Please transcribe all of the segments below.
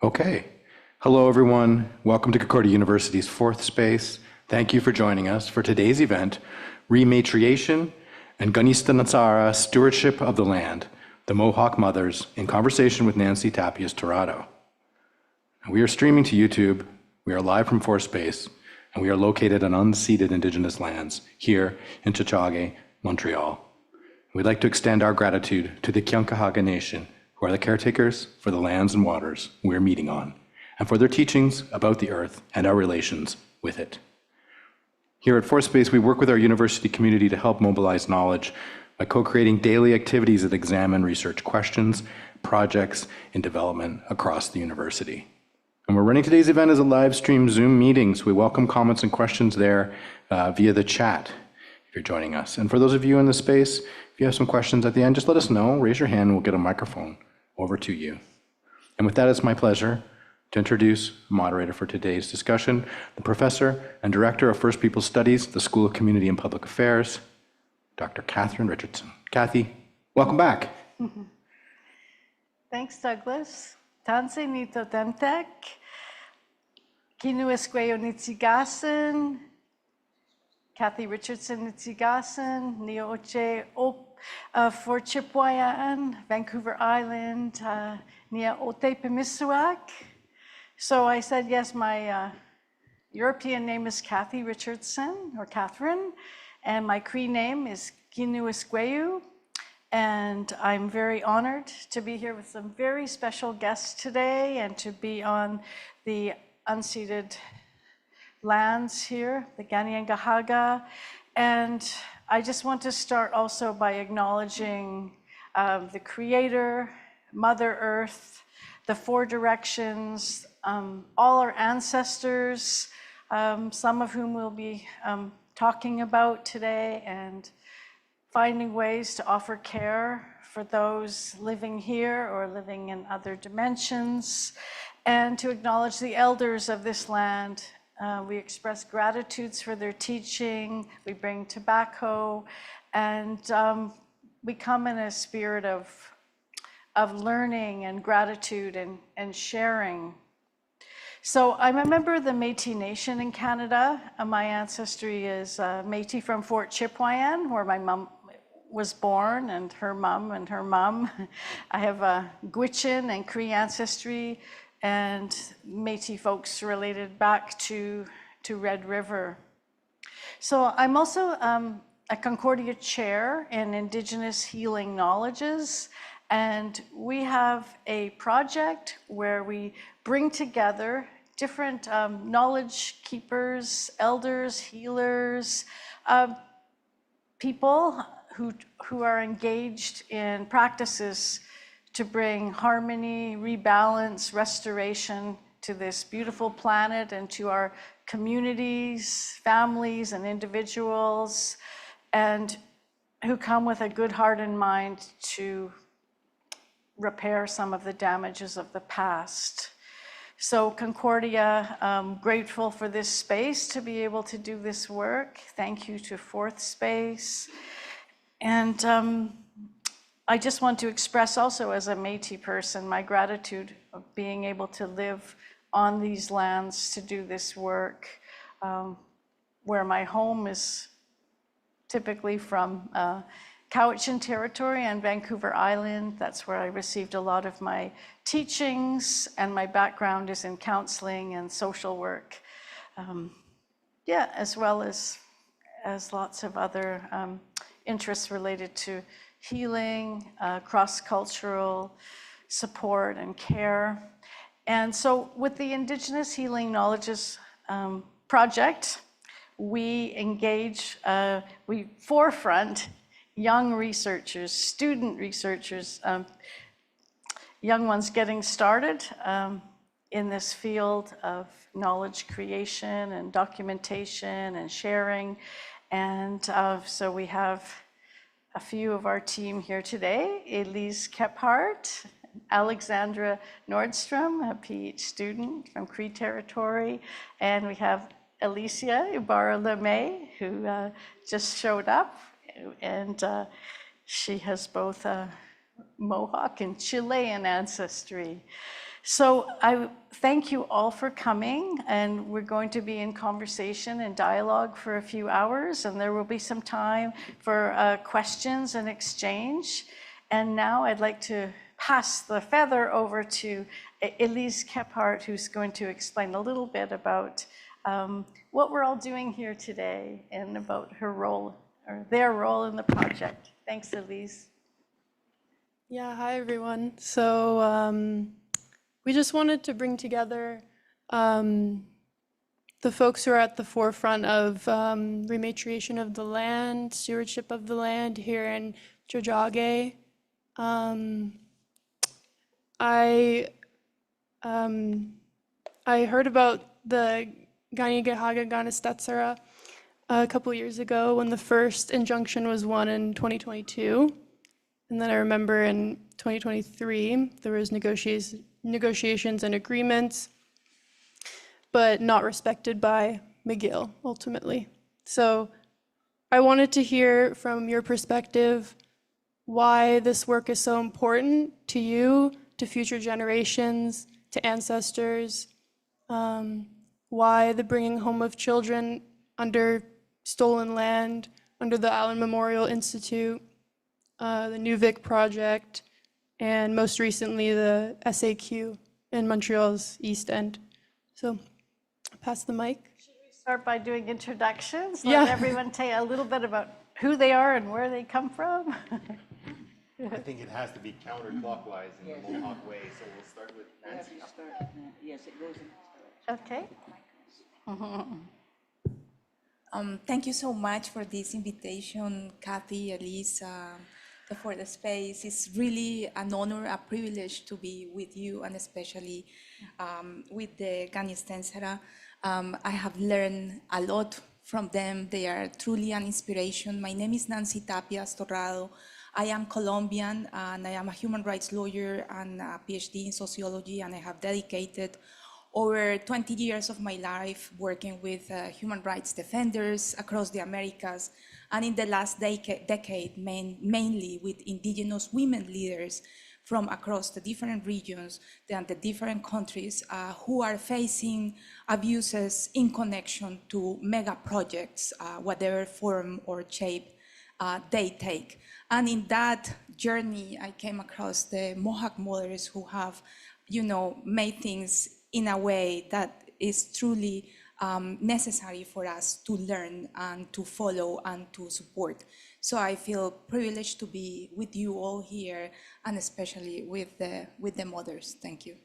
Okay. Hello, everyone. Welcome to Concordia University's fourth space. Thank you for joining us for today's event, Rematriation and Kahnistensera, Stewardship of the Land, the Mohawk Mothers, in conversation with Nancy Tapias Torrado. We are streaming to YouTube. We are live from fourth space, and we are located on unceded Indigenous lands here in Tiohtià:ke, Montreal. We'd like to extend our gratitude to the Kineweskwêw Nation, who are the caretakers for the lands and waters we're meeting on, and for their teachings about the earth and our relations with it. Here at Fourth Space, we work with our university community to help mobilize knowledge by co-creating daily activities that examine research questions, projects, and development across the university. And we're running today's event as a live stream Zoom meeting, so we welcome comments and questions there via the chat if you're joining us. And for those of you in the space, if you have some questions at the end, just let us know, raise your hand, and we'll get a microphone over to you. And with that, it's my pleasure to introduce the moderator for today's discussion, the professor and director of First Peoples Studies, the School of Community and Public Affairs, Dr. Catherine Richardson. Kathy, welcome back. Thanks, Douglas. Tanse nito tentek, Kineweskwêw nitsigasen, Kathy Richardson nitsigasen, Nioche for Chipwayan, Vancouver Island, Nia Ote Pemisuak. So I said, yes, my European name is Kathy Richardson, or Catherine, and my Cree name is Kineweskwêw. And I'm very honored to be here with some very special guests today and to be on the unceded lands here, the Kahnistensera. And I just want to start also by acknowledging the Creator, Mother Earth, the four directions, all our ancestors, some of whom we'll be talking about today, and finding ways to offer care for those living here or living in other dimensions, and to acknowledge the elders of this land. We express gratitudes for their teaching, we bring tobacco, and we come in a spirit of learning and gratitude and sharing. So I'm a member of the Métis Nation in Canada. My ancestry is Métis from Fort Chipewyan, where my mom was born, and her mom and her mom. I have a Gwich'in and Cree ancestry, and Métis folks related back to Red River. So I'm also a Concordia chair in Indigenous Healing Knowledges, and we have a project where we bring together different knowledge keepers, elders, healers, people who are engaged in practices to bring harmony, rebalance, restoration to this beautiful planet and to our communities, families, and individuals, and who come with a good heart and mind to repair some of the damages of the past. So Concordia, grateful for this space to be able to do this work. Thank you to Fourth Space. And I just want to express also as a Métis person my gratitude of being able to live on these lands to do this work, where my home is typically from Cowichan territory and Vancouver Island. That's where I received a lot of my teachings, and my background is in counseling and social work. As well as lots of other interests related to healing, cross-cultural support and care. And so with the Indigenous Healing Knowledges project, we engage, we forefront young researchers, student researchers, young ones getting started in this field of knowledge creation and documentation and sharing. And so we have a few of our team here today: Elise Kephart, Alexandra Nordstrom, a PhD student from Cree territory, and we have Alicia Ibarra-Lemay, who just showed up, and she has both a Mohawk and Chilean ancestry. So I thank you all for coming, and we're going to be in conversation and dialogue for a few hours, and there will be some time for questions and exchange. And now I'd like to pass the feather over to Elise Kephart, who's going to explain a little bit about what we're all doing here today and about her role, or their role in the project. Thanks, Elise. Yeah, hi everyone. So we just wanted to bring together the folks who are at the forefront of rematriation of the land, stewardship of the land here in Tiohtià:ke. I heard about the Kahnistensera a couple years ago when the first injunction was won in 2022. And then I remember in 2023, there was negotiations and agreements, but not respected by McGill, ultimately. So I wanted to hear from your perspective why this work is so important to you, to future generations, to ancestors, why the bringing home of children under stolen land, under the Allen Memorial Institute, the New Vic Project, and most recently the SAQ in Montreal's East End. So, pass the mic. Should we start by doing introductions? Yeah. Let everyone tell you a little bit about who they are and where they come from. I think it has to be counterclockwise in the Mohawk way, so we'll start with Nancy. Yes, it goes in. Okay. Thank you so much for this invitation, Kathy, Elise, for the space. It's really an honor, a privilege to be with you, and especially with the Kahnistensera. I have learned a lot from them. They are truly an inspiration. My name is Nancy Tapias Torrado. I am Colombian, and I am a human rights lawyer and a PhD in sociology, and I have dedicated over 20 years of my life working with human rights defenders across the Americas, and in the last decade, mainly with Indigenous women leaders from across the different regions and the different countries who are facing abuses in connection to mega projects, whatever form or shape they take. And in that journey, I came across the Mohawk Mothers who have, made things in a way that is truly necessary for us to learn and to follow and to support. So I feel privileged to be with you all here, and especially with the mothers. Thank you.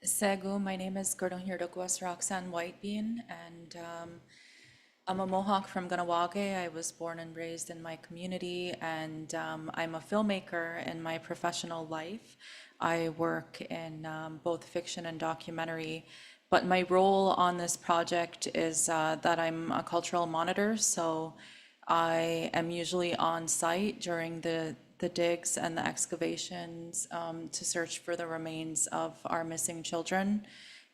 Segu, my name is Gordon-Hirdokwas Roxanne Whitebean, and I'm a Mohawk from Kineweskwêw. I was born and raised in my community, and I'm a filmmaker in my professional life. I work in both fiction and documentary, but my role on this project is that I'm a cultural monitor, so I am usually on site during the digs and the excavations to search for the remains of our missing children,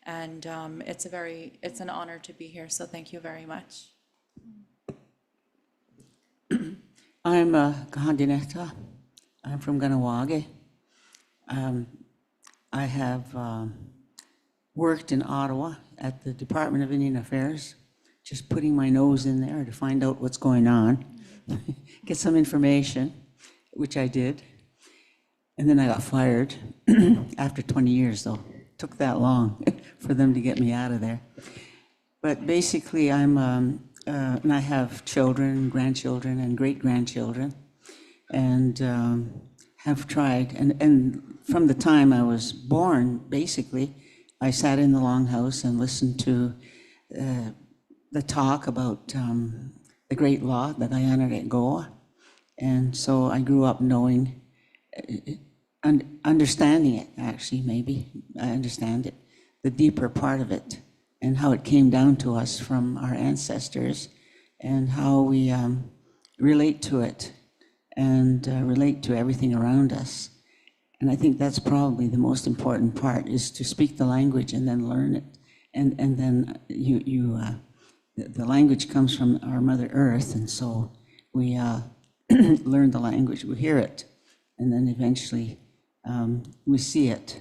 and it's an honor to be here, so thank you very much. I'm Kahnistensera. I'm from Kineweskwêw. I have worked in Ottawa at the Department of Indian Affairs, just putting my nose in there to find out what's going on, get some information, which I did. And then I got fired after 20 years, though. It took that long for them to get me out of there. But basically, and I have children, grandchildren, and great-grandchildren, and have tried, and from the time I was born, basically, I sat in the Longhouse and listened to the talk about the great law, the Kahnistensera, and so I grew up knowing, understanding it, actually, maybe, I understand it, the deeper part of it, and how it came down to us from our ancestors, and how we relate to it, and relate to everything around us. And I think that's probably the most important part, is to speak the language and then learn it. And then the language comes from our Mother Earth, and so we learn the language, we hear it, and then eventually we see it,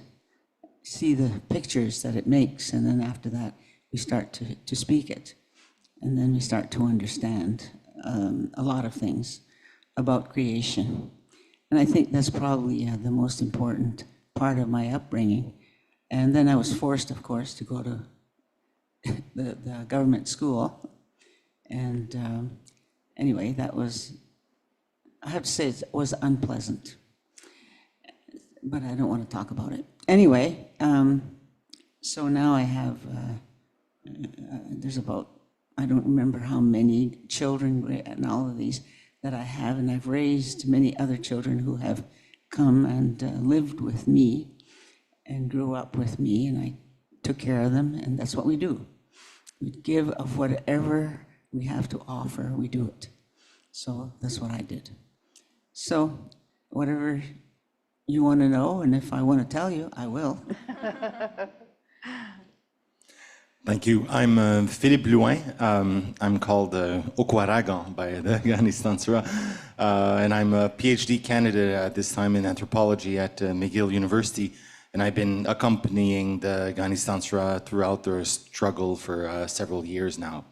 see the pictures that it makes, and then after that, we start to speak it. And then we start to understand a lot of things about creation. And I think that's probably the most important part of my upbringing. And then I was forced, of course, to go to the government school. And anyway, that was, I have to say, it was unpleasant. But I don't want to talk about it. Anyway, so now I have, there's about, I don't remember how many children and all of these that I have, and I've raised many other children who have come and lived with me and grew up with me, and I took care of them, and that's what we do. We give of whatever we have to offer, we do it. So that's what I did. So whatever you want to know, and if I want to tell you, I will. Thank you. I'm Philippe Louin. I'm called Okwaragan by the Kahnistensera, and I'm a PhD candidate at this time in anthropology at McGill University, and I've been accompanying the Kahnistensera throughout their struggle for several years now.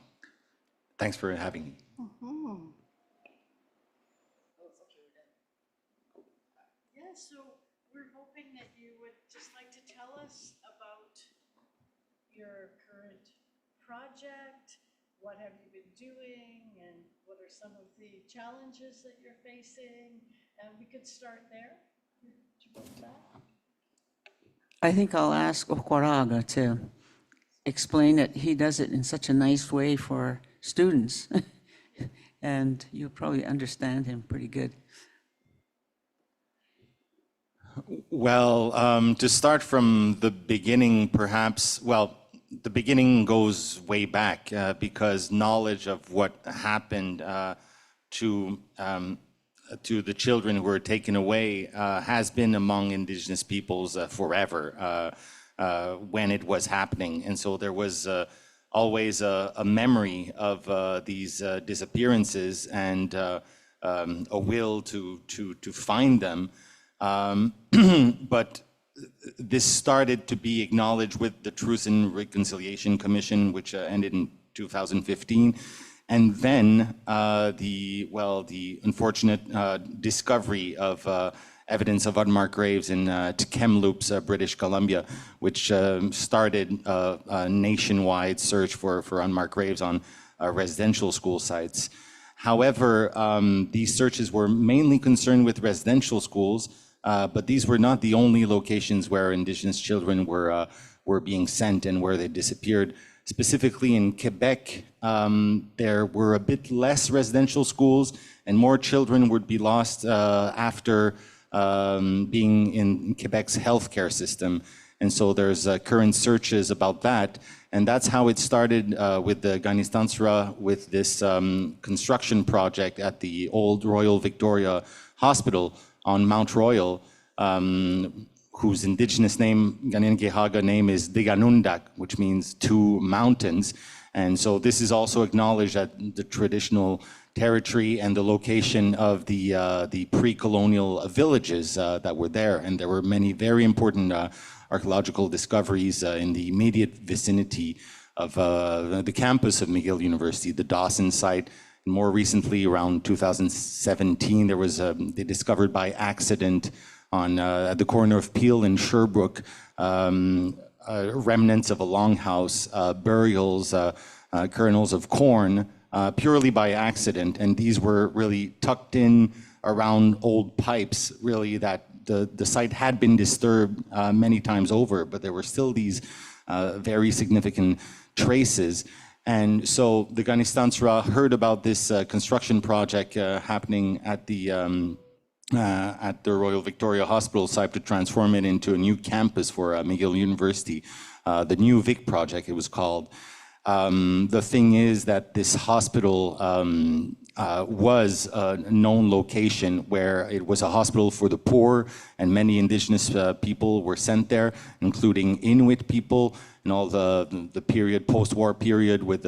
Thanks for having me. Yeah, so we're hoping that you would just like to tell us about your current project, what have you been doing, and what are some of the challenges that you're facing? And we could start there. I think I'll ask Okwaraga to explain it. He does it in such a nice way for students, and you'll probably understand him pretty good. Well, to start from the beginning, perhaps, well, the beginning goes way back because knowledge of what happened to the children who were taken away has been among Indigenous peoples forever when it was happening. And so there was always a memory of these disappearances and a will to find them. But this started to be acknowledged with the Truth and Reconciliation Commission, which ended in 2015. And then the unfortunate discovery of evidence of unmarked graves in Kamloops, British Columbia, which started a nationwide search for unmarked graves on residential school sites. However, these searches were mainly concerned with residential schools, but these were not the only locations where Indigenous children were being sent and where they disappeared. Specifically in Quebec, there were a bit less residential schools, and more children would be lost after being in Quebec's healthcare system. And so there's current searches about that. And that's how it started with the Kahnistensera, with this construction project at the old Royal Victoria Hospital on Mount Royal, whose Indigenous name, Ganengehaga name, is Diganundak, which means two mountains. And so this is also acknowledged at the traditional territory and the location of the pre-colonial villages that were there. And there were many very important archaeological discoveries in the immediate vicinity of the campus of McGill University, the Dawson site. And more recently, around 2017, there was they discovered by accident on at the corner of Peel and Sherbrooke remnants of a longhouse, burials, kernels of corn, purely by accident. And these were really tucked in around old pipes, really, that the site had been disturbed many times over, but there were still these very significant traces. And so the Kahnistensera heard about this construction project happening at the Royal Victoria Hospital site to transform it into a new campus for McGill University, the New Vic project it was called. The thing is that this hospital was a known location where it was a hospital for the poor, and many Indigenous people were sent there, including Inuit people, and all the period, post-war period with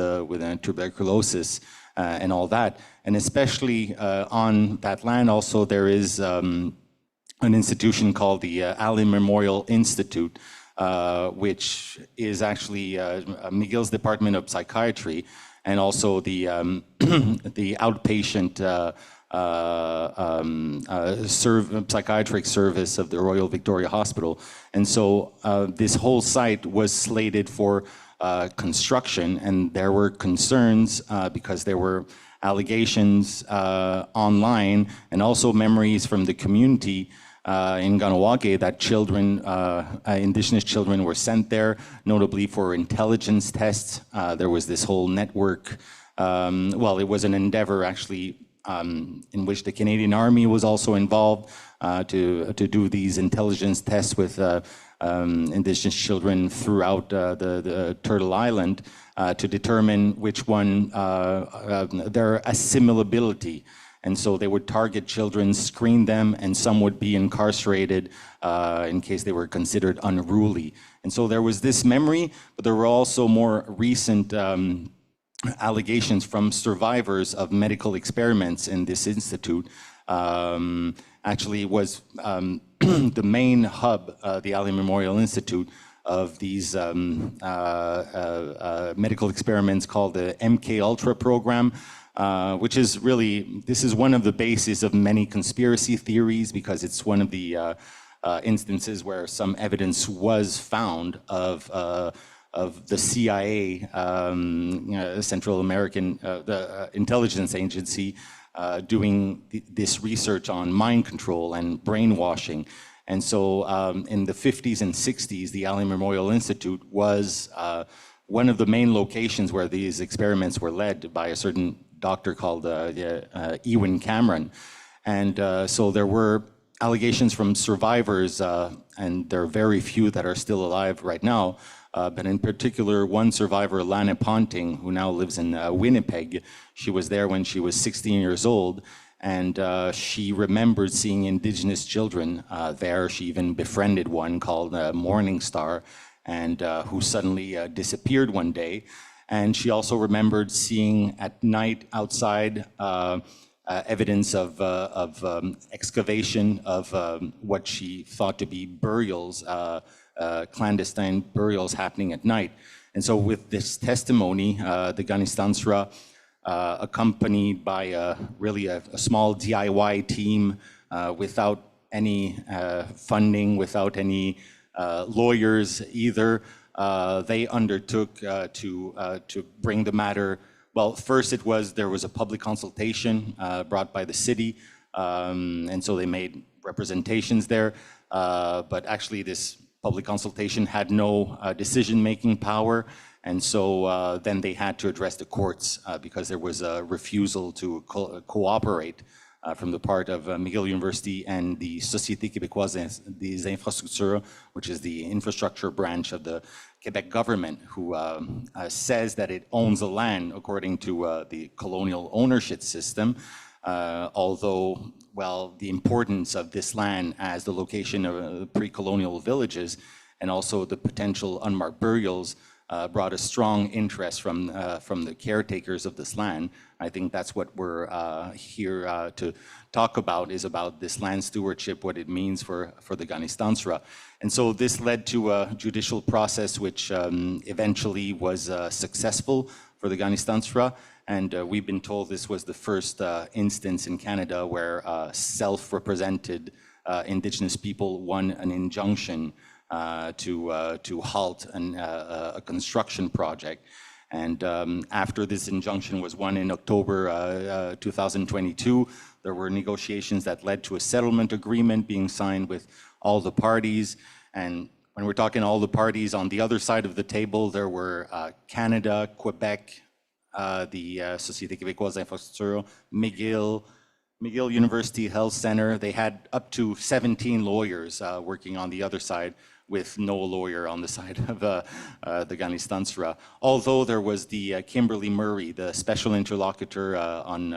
tuberculosis and all that. And especially on that land also there is an institution called the Allen Memorial Institute, which is actually McGill's Department of Psychiatry, and also the the outpatient psychiatric service of the Royal Victoria Hospital. And so this whole site was slated for construction, and there were concerns because there were allegations online and also memories from the community in Kahnawake that children, Indigenous children were sent there, notably for intelligence tests. There was this whole network, well, it was an endeavor actually in which the Canadian Army was also involved to do these intelligence tests with Indigenous children throughout the Turtle Island to determine which one, their assimilability. And so they would target children, screen them, and some would be incarcerated in case they were considered unruly. And so there was this memory, but there were also more recent allegations from survivors of medical experiments in this institute. Actually, it was the main hub, the Allen Memorial Institute, of these medical experiments called the MK Ultra program, which is really, this is one of the bases of many conspiracy theories, because it's one of the instances where some evidence was found of the CIA, Central American, the intelligence agency, doing this research on mind control and brainwashing. And so in the 50s and 60s, the Allen Memorial Institute was one of the main locations where these experiments were led by a certain doctor called Ewan Cameron. And so there were allegations from survivors, and there are very few that are still alive right now, but in particular, one survivor, Lana Ponting, who now lives in Winnipeg. She was there when she was 16 years old, and she remembered seeing Indigenous children there. She even befriended one called Morning Star, and who suddenly disappeared one day. And she also remembered seeing at night outside evidence of excavation of what she thought to be burials, clandestine burials happening at night. And so with this testimony, the Kahnistensera, accompanied by really a small DIY team without any funding, without any lawyers either, they undertook to bring the matter. Well, first there was a public consultation brought by the city, and so they made representations there, but actually this public consultation had no decision-making power, and so then they had to address the courts because there was a refusal to cooperate from the part of McGill University and the Société Québécoise des Infrastructures, which is the infrastructure branch of the Quebec government, who says that it owns the land according to the colonial ownership system, although, well, the importance of this land as the location of pre-colonial villages and also the potential unmarked burials brought a strong interest from the caretakers of this land. I think that's what we're here to talk about, is about this land stewardship, what it means for the Kahnistensera. And so this led to a judicial process which eventually was successful for the Kahnistensera. And we've been told this was the first instance in Canada where self-represented Indigenous people won an injunction to halt a construction project. And after this injunction was won in October 2022, there were negotiations that led to a settlement agreement being signed with all the parties. And when we're talking all the parties, on the other side of the table, there were Canada, Quebec, the Société Québécoise d'Infrastructure, McGill University Health Center. They had up to 17 lawyers working on the other side, with no lawyer on the side of the Kahnistensera. Although there was the Kimberly Murray, the special interlocutor on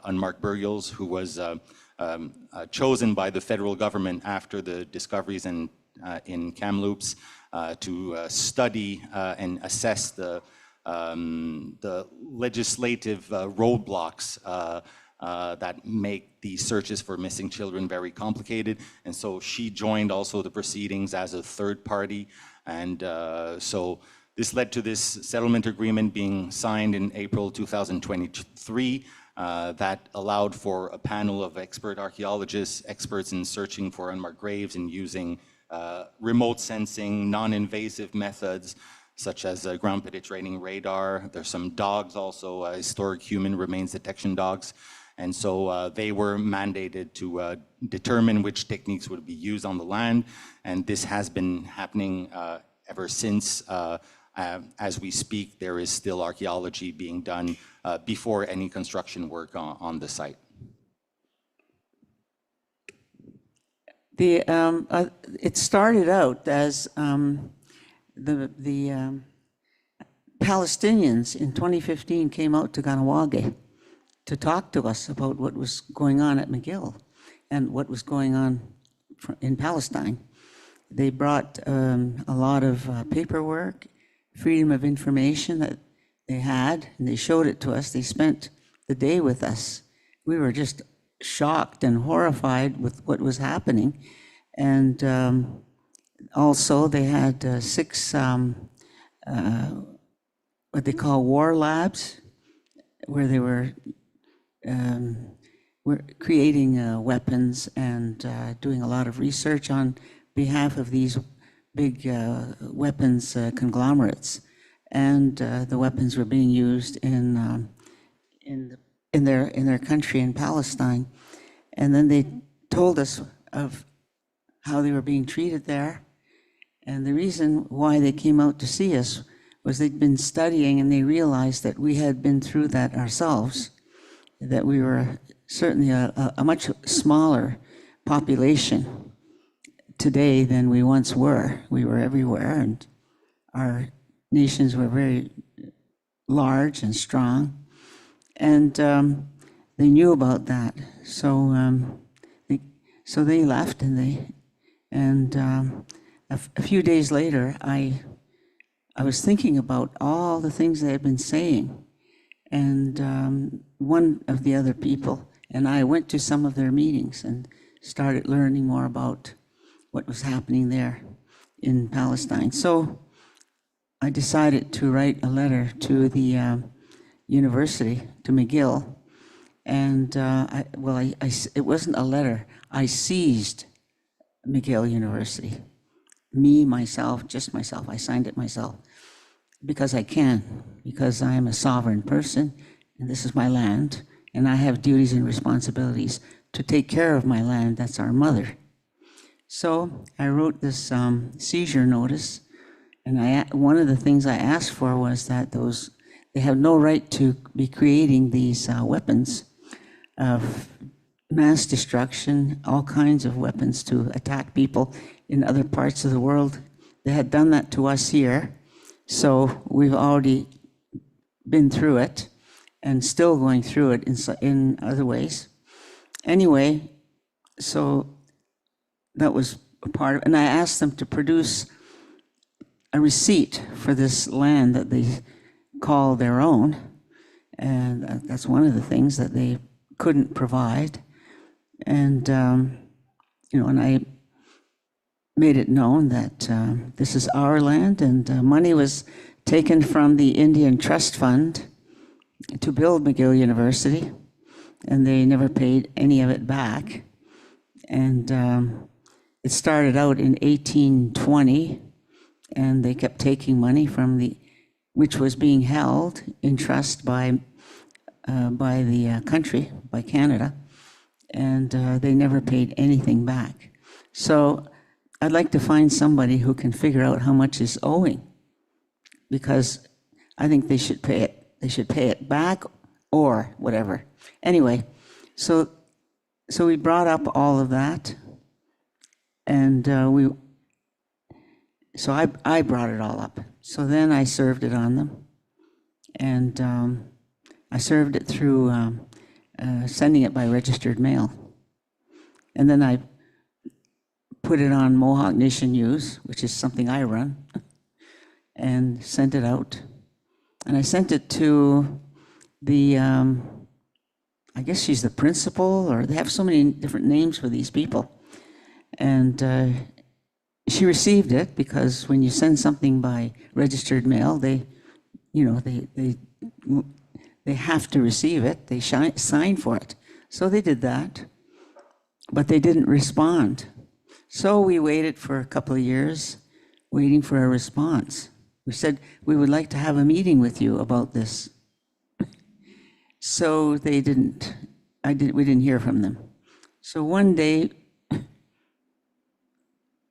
unmarked burials, who was chosen by the federal government after the discoveries in Kamloops to study and assess the legislative roadblocks that make these searches for missing children very complicated. And so she joined also the proceedings as a third party. And so this led to this settlement agreement being signed in April 2023 that allowed for a panel of expert archaeologists, experts in searching for unmarked graves and using remote sensing, non-invasive methods, such as ground penetrating radar. There's some dogs also, historic human remains detection dogs. And so they were mandated to determine which techniques would be used on the land. And this has been happening ever since. As we speak, there is still archaeology being done before any construction work on the site. It started out as the Palestinians in 2015 came out to Kineweskwêw to talk to us about what was going on at McGill and what was going on in Palestine. They brought a lot of paperwork, freedom of information that they had, and they showed it to us. They spent the day with us. We were just shocked and horrified with what was happening. And also they had 6 what they call war labs, where they were creating weapons and doing a lot of research on behalf of these big weapons conglomerates. And the weapons were being used in their country, in Palestine. And then they told us of how they were being treated there. And the reason why they came out to see us was they'd been studying, and they realized that we had been through that ourselves, that we were certainly a much smaller population today than we once were. We were everywhere, and our nations were very large and strong. And they knew about that. So they left, and a few days later, I was thinking about all the things they had been saying. And one of the other people and I went to some of their meetings and started learning more about what was happening there in Palestine. So I decided to write a letter to the university, to McGill, and it wasn't a letter. I seized McGill University. Just myself. I signed it myself because I can, because I am a sovereign person, and this is my land, and I have duties and responsibilities to take care of my land. That's our mother. So I wrote this seizure notice, and one of the things I asked for was that they have no right to be creating these weapons of mass destruction, all kinds of weapons to attack people in other parts of the world. They had done that to us here, so we've already been through it and still going through it in other ways. Anyway, so that was a part of it, and I asked them to produce a receipt for this land that they call their own, and that's one of the things that they couldn't provide. And and I made it known that this is our land, and money was taken from the Indian Trust Fund to build McGill University, and they never paid any of it back. And it started out in 1820, and they kept taking money from which was being held in trust by the country, by Canada, and they never paid anything back. So I'd like to find somebody who can figure out how much is owing, because I think they should pay it. They should pay it back or whatever. Anyway, so we brought up all of that, and I brought it all up. So then I served it on them, and I served it through sending it by registered mail. And then I put it on Mohawk Nation News, which is something I run, and sent it out. And I sent it to the I guess she's the principal, or they have so many different names for these people. And she received it because when you send something by registered mail, they have to receive it. They sign for it. So they did that, but they didn't respond. So we waited for a couple of years, waiting for a response. We said, we would like to have a meeting with you about this. So they didn't, we didn't hear from them. So one day,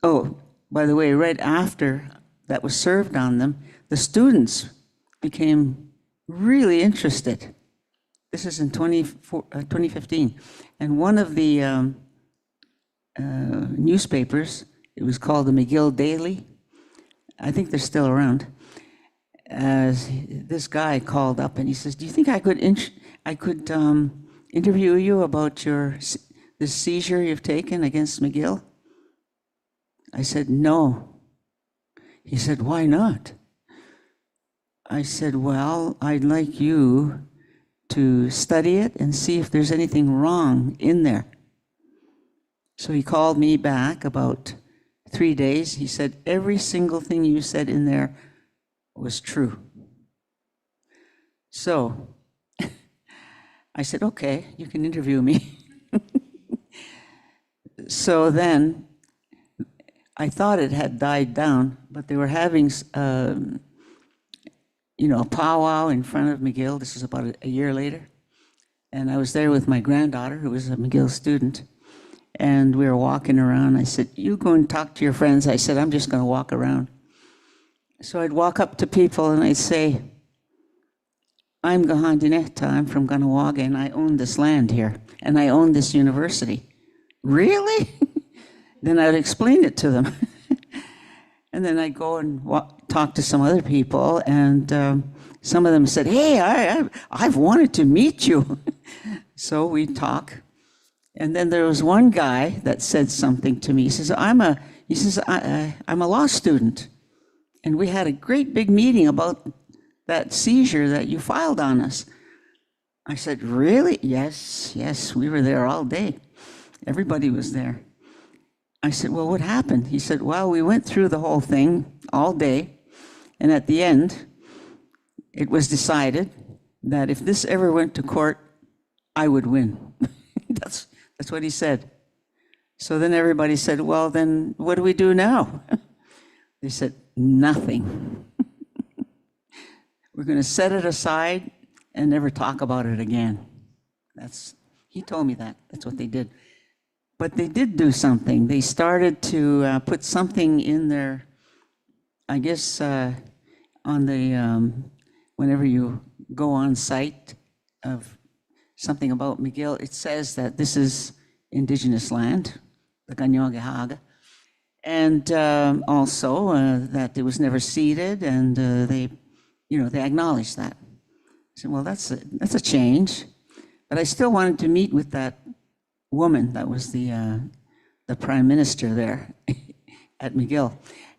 oh, by the way, right after that was served on them, the students became really interested. This is in 2015. And one of the newspapers, it was called the McGill Daily. I think they're still around. This guy called up and he says, do you think I could interview you about this seizure you've taken against McGill? I said, no. He said, why not? I said, well, I'd like you to study it and see if there's anything wrong in there. So he called me back about 3 days. He said, every single thing you said in there was true. So I said, okay, you can interview me. So then I thought it had died down, but they were having a powwow in front of McGill. This was about a year later. And I was there with my granddaughter, who was a McGill student. And we were walking around. I said, you go and talk to your friends. I said, I'm just going to walk around. So I'd walk up to people and I'd say, I'm Kahnistensera, I'm from Kineweskwêw, and I own this land here, and I own this university. Really? Then I'd explain it to them. And then I'd go and talk to some other people, and some of them said, hey, I've wanted to meet you. So we'd talk. And then there was one guy that said something to me. He says, I'm a law student. And we had a great big meeting about that seizure that you filed on us. I said, really? Yes, we were there all day. Everybody was there. I said, well, what happened? He said, well, we went through the whole thing all day. And at the end, it was decided that if this ever went to court, I would win. That's what he said. So then everybody said, well, then what do we do now? They said, nothing. We're going to set it aside and never talk about it again. He told me that. That's what they did. But they did do something. They started to put something in there, I guess, on the, whenever you go on site of something about McGill, it says that this is Indigenous land, the Kineweskwêw, and also that it was never ceded, and they acknowledged that. I said, well, that's a change, but I still wanted to meet with that woman that was the prime minister there at McGill.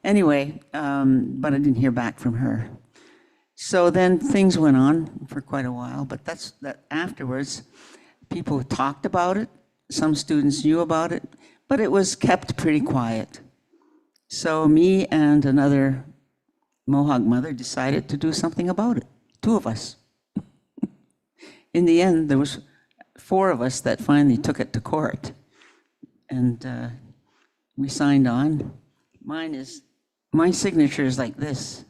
Anyway, but I didn't hear back from her. So then things went on for quite a while, but that afterwards, people talked about it. Some students knew about it, but it was kept pretty quiet. So me and another Mohawk mother decided to do something about it, 2 of us. In the end, there was 4 of us that finally took it to court, and we signed on. My signature is like this.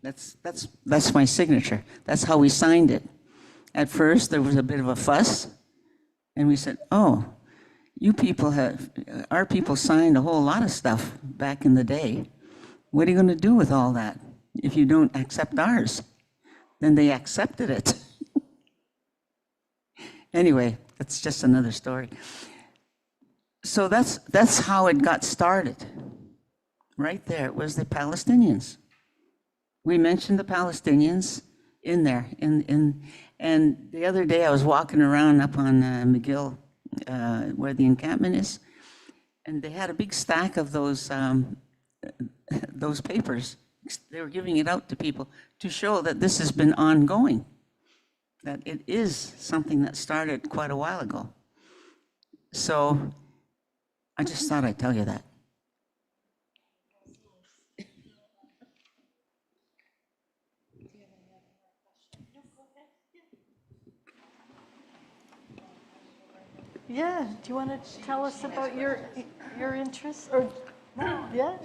That's my signature. That's how we signed it. At first, there was a bit of a fuss, and we said, oh, our people signed a whole lot of stuff back in the day. What are you going to do with all that if you don't accept ours? Then they accepted it. Anyway, that's just another story. So that's how it got started. Right there, it was the Palestinians. We mentioned the Palestinians in there. And the other day I was walking around up on McGill, where the encampment is, and they had a big stack of those papers They were giving it out to people to show that this has been ongoing, that it is something that started quite a while ago. So I just thought I'd tell you that. Yeah, do you want to tell us about your interests, or, yeah?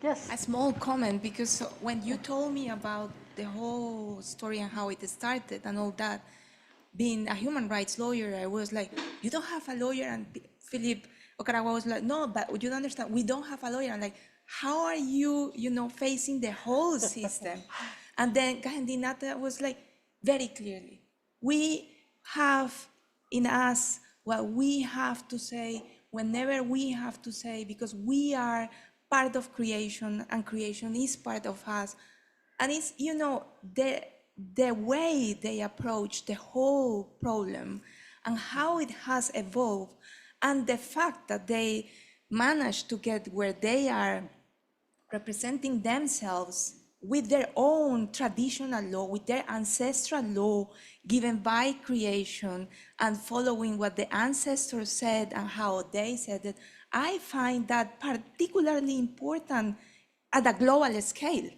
Yes. A small comment, because when you told me about the whole story and how it started and all that, being a human rights lawyer, I was like, you don't have a lawyer? And Philip Okarawa was like, no, but you don't understand, we don't have a lawyer. I'm like, how are you, facing the whole system? And then Kahnistensera was like, very clearly, we have in us what we have to say whenever we have to say, because we are part of creation and creation is part of us. And it's, the way they approach the whole problem and how it has evolved, and the fact that they managed to get where they are representing themselves with their own traditional law, with their ancestral law given by creation, and following what the ancestors said and how they said it, I find that particularly important at a global scale,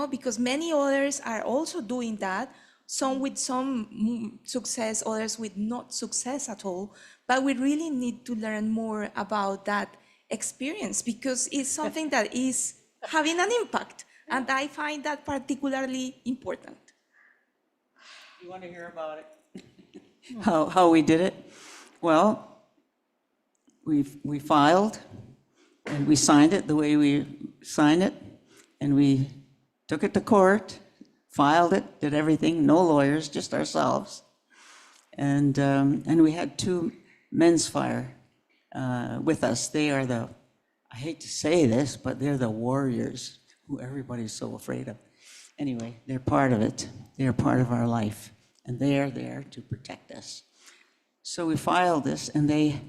because many others are also doing that, some with some success, others with not success at all. But we really need to learn more about that experience, because it's something that is having an impact. And I find that particularly important. You want to hear about it? How we did it? Well, we filed and we signed it the way we sign it, and we took it to court, filed it, did everything, no lawyers, just ourselves. And we had two men's fire with us. They are I hate to say this, but they're the warriors who everybody's so afraid of. Anyway, they're part of it. They're part of our life, and they are there to protect us. So we filed this, and they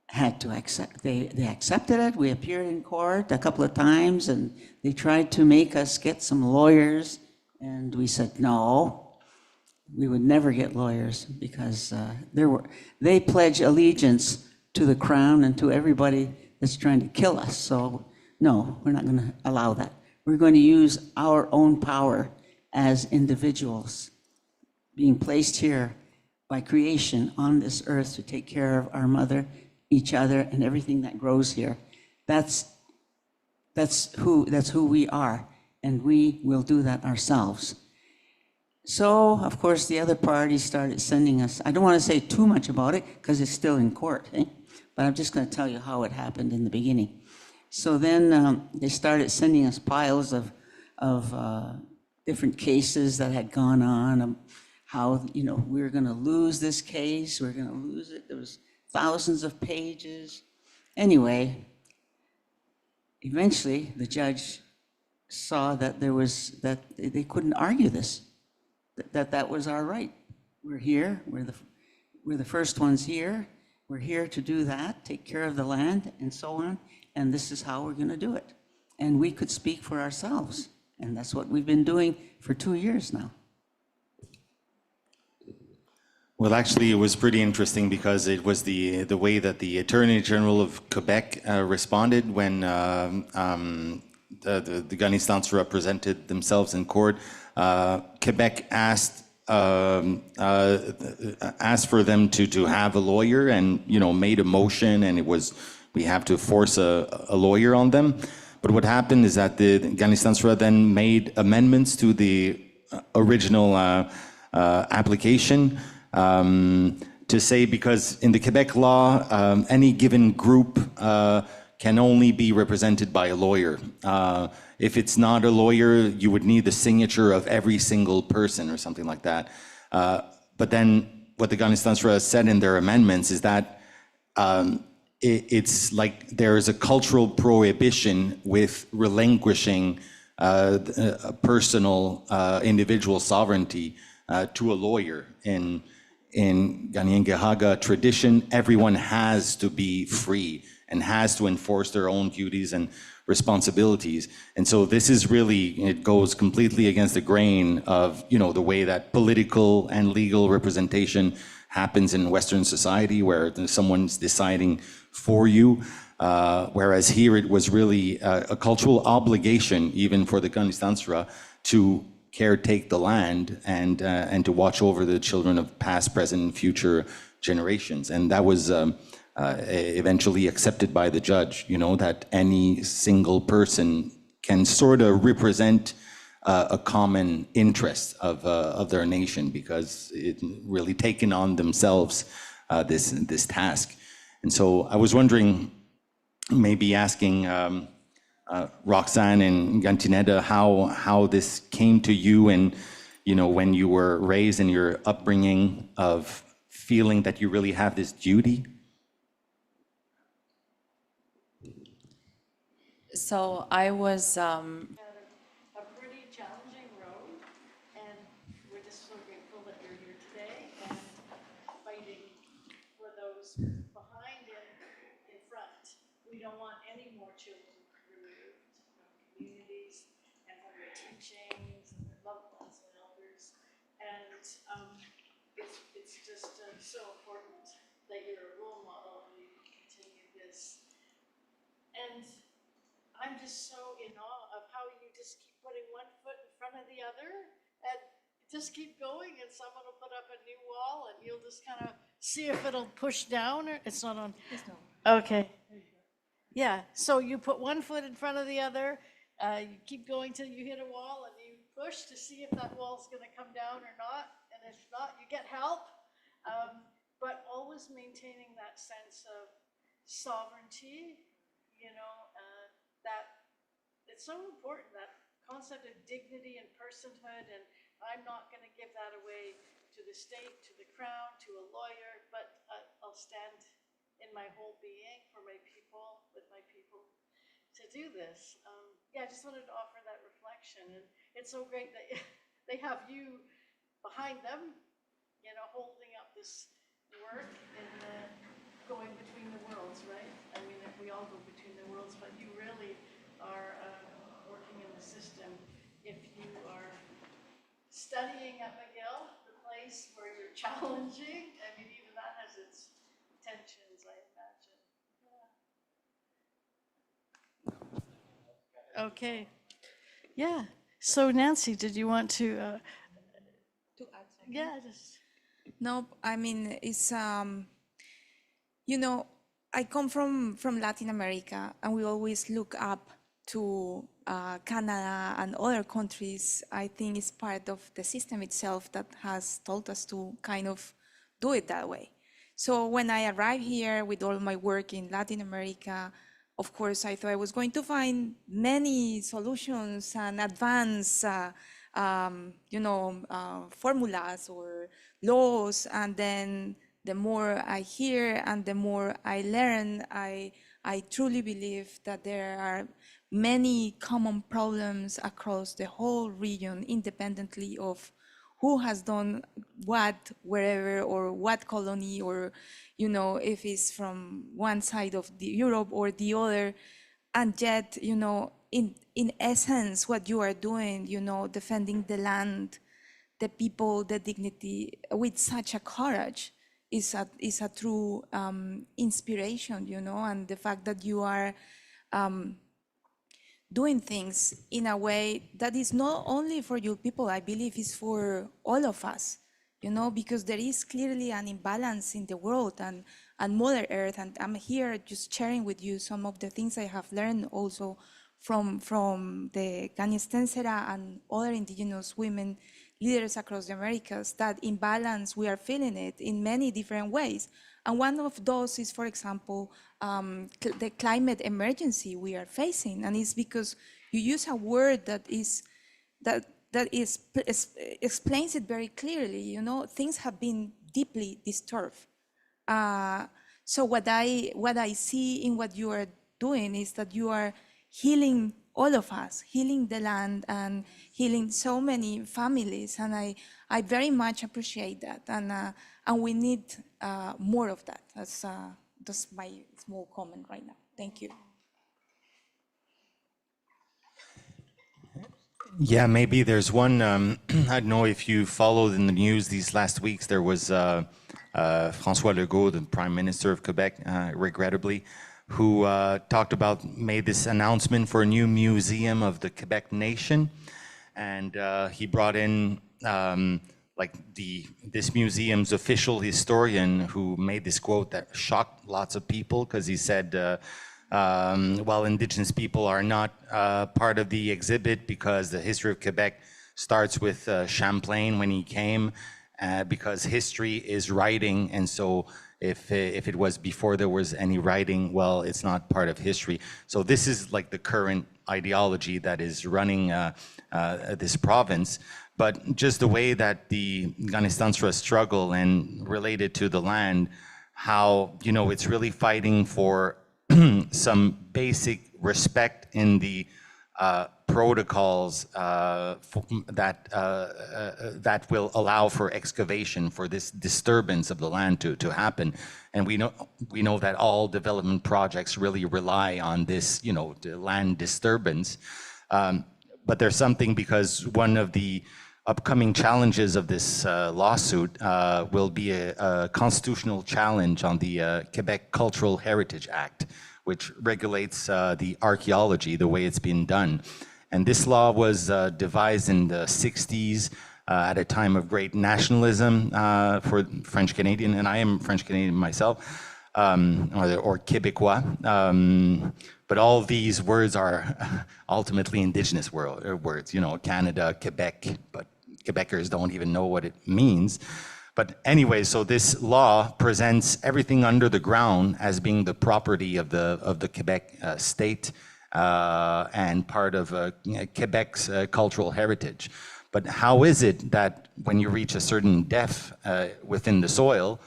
had to accept, they accepted it. We appeared in court a couple of times, and they tried to make us get some lawyers, and we said no, we would never get lawyers, because they pledge allegiance to the crown and to everybody that's trying to kill us. So no, we're not going to allow that. We're going to use our own power as individuals being placed here by creation on this earth to take care of our mother, each other, and everything that grows here. That's who we are, and we will do that ourselves. So, of course, the other party started sending us, I don't want to say too much about it because it's still in court, but I'm just going to tell you how it happened in the beginning. So then they started sending us piles of different cases that had gone on, how, we were going to lose this case, we're going to lose it. There was thousands of pages. Anyway, eventually the judge saw that that they couldn't argue this, that was our right. We're here, we're the first ones here, we're here to do that, take care of the land and so on, and this is how we're going to do it. And we could speak for ourselves, and that's what we've been doing for 2 years now. Well, actually, it was pretty interesting because it was the way that the Attorney General of Quebec responded when the Kahnistensera represented themselves in court. Quebec asked for them to have a lawyer, and made a motion, and we have to force a lawyer on them. But what happened is that the Kahnistensera then made amendments to the original application. To say, because in the Quebec law, any given group can only be represented by a lawyer. If it's not a lawyer, you would need the signature of every single person or something like that. But then what the Kahnistensera said in their amendments is that it's like there is a cultural prohibition with relinquishing personal individual sovereignty to a lawyer. In Kanien'kehá:ka tradition, everyone has to be free and has to enforce their own duties. And responsibilities. And so this is really, it goes completely against the grain of, the way that political and legal representation happens in Western society, where someone's deciding for you. Whereas here it was really a cultural obligation, even for the Kahnistensera, to caretake the land and to watch over the children of past, present, and future generations. And that was eventually accepted by the judge, that any single person can sort of represent a common interest of their nation, because it really taken on themselves this task. And so I was wondering, maybe asking Roxanne and Gantineda how this came to you, and when you were raised in your upbringing of feeling that you really have this duty. So I was, A pretty challenging road, and we're just so grateful that you're here today and fighting for those behind and in front. We don't want any more children removed from communities and from their teachings and their loved ones and elders. And it's just so important that you're a role model and you continue this. And I'm just so in awe of how you just keep putting one foot in front of the other and just keep going, and someone will put up a new wall and you'll just kind of see if it'll push down, or it's not on. Yes, no. Okay. Yeah, so you put one foot in front of the other, you keep going till you hit a wall and you push to see if that wall's gonna come down or not, and if not, you get help. But always maintaining that sense of sovereignty, that it's so important, that concept of dignity and personhood, and I'm not gonna give that away to the state, to the crown, to a lawyer, but I'll stand in my whole being for my people, with my people, to do this. I just wanted to offer that reflection, and it's so great that they have you behind them, holding up this work and going between the worlds, right? I mean, if we all go between the worlds, but you really are working in the system. If you are studying at McGill, the place where you're challenging, I mean, even that has its tensions, I imagine. Okay. Yeah. So Nancy, did you want to? To add something? Yeah, just. No, I mean, it's, I come from Latin America, and we always look up to Canada and other countries. I think it's part of the system itself that has told us to kind of do it that way. So when I arrived here with all my work in Latin America, of course, I thought I was going to find many solutions and advanced, formulas or laws. And then the more I hear and the more I learn, I truly believe that there are many common problems across the whole region, independently of who has done what, wherever, or what colony, or, if it's from one side of Europe or the other. And yet, in essence, what you are doing, defending the land, the people, the dignity, with such a courage, is a true inspiration, and the fact that you are doing things in a way that is not only for your people, I believe is for all of us, because there is clearly an imbalance in the world and Mother Earth. And I'm here just sharing with you some of the things I have learned also from the Kahnistensera and other Indigenous women leaders across the Americas. That imbalance, we are feeling it in many different ways. And one of those is, for example, the climate emergency we are facing. And it's because you use a word that explains it very clearly. Things have been deeply disturbed. So what I see in what you are doing is that you are healing all of us, healing the land and healing so many families. And I very much appreciate that. And we need more of that. That's my small comment right now. Thank you. Yeah, maybe there's one. I don't know if you followed in the news these last weeks. There was François Legault, the Prime Minister of Quebec, regrettably, who made this announcement for a new museum of the Quebec nation, and he brought in this museum's official historian, who made this quote that shocked lots of people, because he said. Well, Indigenous people are not part of the exhibit because the history of Quebec starts with Champlain when he came, because history is writing, and so if it was before there was any writing, well, it's not part of history. So this is like the current ideology that is running this province. But just the way that the Kahnistensera struggle and related to the land, how, you know, it's really fighting for some basic respect in the protocols that will allow for excavation, for this disturbance of the land to happen. And we know that all development projects really rely on this, you know, the land disturbance. But there's something, because one of the upcoming challenges of this lawsuit will be a constitutional challenge on the Quebec Cultural Heritage Act, which regulates the archaeology, the way it's been done. And this law was devised in the 60s at a time of great nationalism for French Canadian, and I am French Canadian myself, or Québécois. But all these words are ultimately Indigenous words, you know, Canada, Quebec, but Quebecers don't even know what it means. But anyway, so this law presents everything under the ground as being the property of the Quebec state and part of Quebec's cultural heritage. But how is it that when you reach a certain depth within the soil,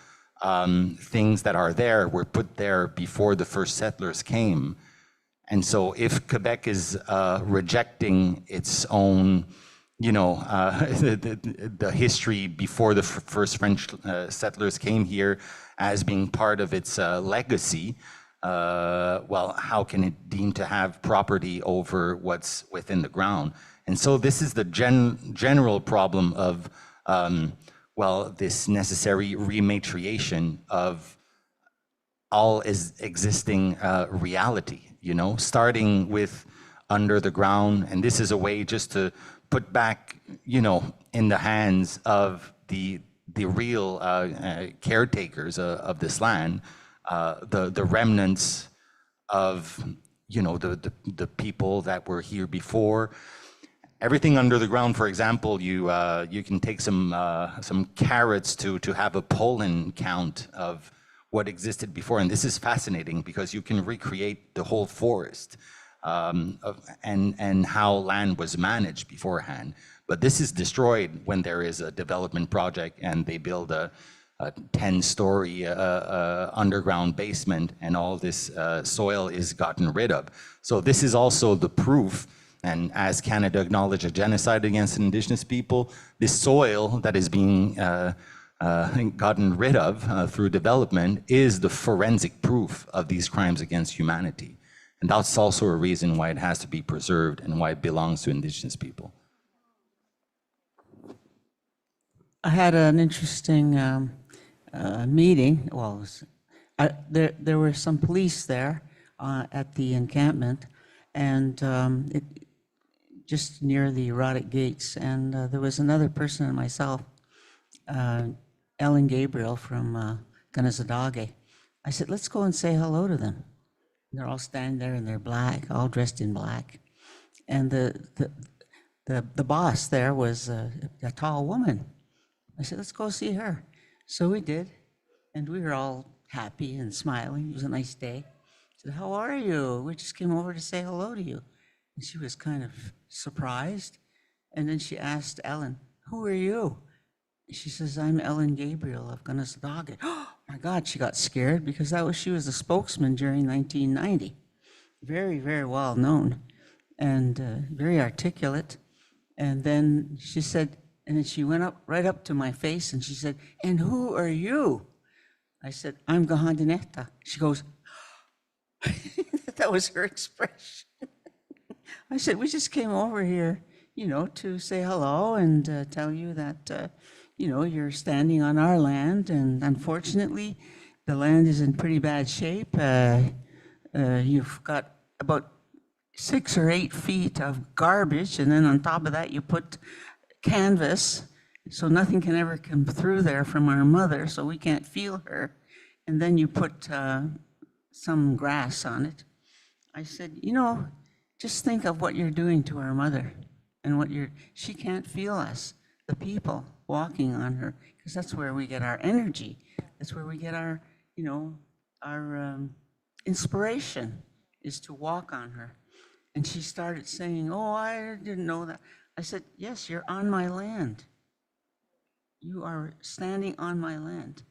things that are there were put there before the first settlers came? And so if Quebec is rejecting its own, you know, the history before the first French settlers came here as being part of its legacy, well, how can it deem to have property over what's within the ground? And so this is the general problem of, well, this necessary rematriation of all is existing reality, you know, starting with under the ground. And this is a way just to put back, you know, in the hands of the real caretakers of this land, the remnants of, you know, the people that were here before. Everything under the ground, for example, you can take some carrots to have a pollen count of what existed before, and this is fascinating because you can recreate the whole forest. And how land was managed beforehand. But this is destroyed when there is a development project and they build a 10-story underground basement, and all this soil is gotten rid of. So this is also the proof, and as Canada acknowledged a genocide against Indigenous people, this soil that is being gotten rid of through development is the forensic proof of these crimes against humanity. And that's also a reason why it has to be preserved and why it belongs to Indigenous people. I had an interesting meeting. Well, there were some police there at the encampment, and just near the erotic gates. And there was another person and myself, Ellen Gabriel from Kineweskwêw. I said, let's go and say hello to them. They're all standing there and they're black, all dressed in black. And the boss there was a tall woman. I said, let's go see her. So we did, and we were all happy and smiling. It was a nice day. I said, how are you? We just came over to say hello to you. And she was kind of surprised. And then she asked Ellen, who are you? She says, I'm Ellen Gabriel of Kineweskwêw. Oh my God, she got scared because she was a spokesman during 1990. Very, very well known and very articulate. And then she said, and then she went right up to my face and she said, and who are you? I said, I'm Kahnistensera. She goes, that was her expression. I said, we just came over here, to say hello and tell you that, you're standing on our land. And unfortunately, the land is in pretty bad shape. You've got about 6 or 8 feet of garbage, and then on top of that, you put canvas, so nothing can ever come through there from our mother, so we can't feel her. And then you put some grass on it. I said, just think of what you're doing to our mother and she can't feel us, the people walking on her, because that's where we get our energy. That's where we get our, our inspiration, is to walk on her. And she started saying, oh, I didn't know that. I said, yes, you're on my land. You are standing on my land,